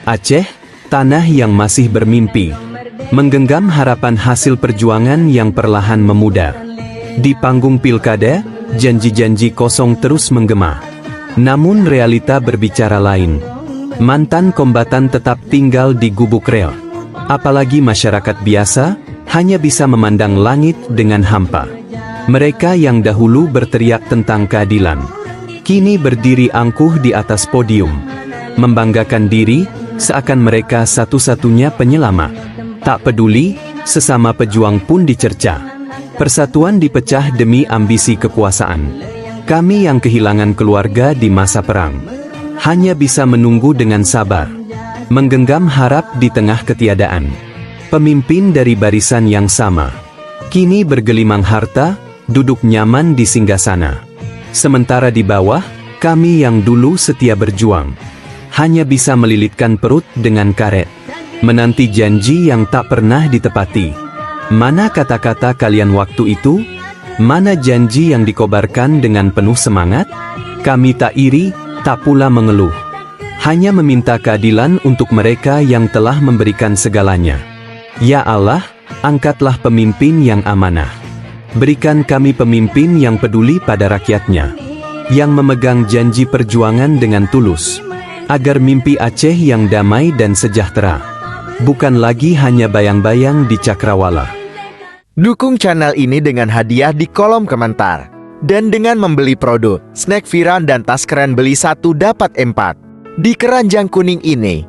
Aceh, tanah yang masih bermimpi, menggenggam harapan hasil perjuangan yang perlahan memudar. Di panggung pilkada, janji-janji kosong terus menggema. Namun realita berbicara lain. Mantan kombatan tetap tinggal di gubuk rel. Apalagi masyarakat biasa, hanya bisa memandang langit dengan hampa. Mereka yang dahulu berteriak tentang keadilan, kini berdiri angkuh di atas podium, membanggakan diri, seakan mereka satu-satunya penyelamat. Tak peduli, sesama pejuang pun dicerca. Persatuan dipecah demi ambisi kekuasaan. Kami yang kehilangan keluarga di masa perang, hanya bisa menunggu dengan sabar, menggenggam harap di tengah ketiadaan. Pemimpin dari barisan yang sama, kini bergelimang harta, duduk nyaman di singgasana. Sementara di bawah, kami yang dulu setia berjuang, hanya bisa melilitkan perut dengan karet, menanti janji yang tak pernah ditepati. Mana kata-kata kalian waktu itu? Mana janji yang dikobarkan dengan penuh semangat? Kami tak iri, tak pula mengeluh. Hanya meminta keadilan untuk mereka yang telah memberikan segalanya. Ya Allah, angkatlah pemimpin yang amanah. Berikan kami pemimpin yang peduli pada rakyatnya, yang memegang janji perjuangan dengan tulus, agar mimpi Aceh yang damai dan sejahtera bukan lagi hanya bayang-bayang di cakrawala. Dukung channel ini dengan hadiah di kolom komentar. Dan dengan membeli produk snack viral dan tas keren beli 1 dapat 4 di keranjang kuning ini.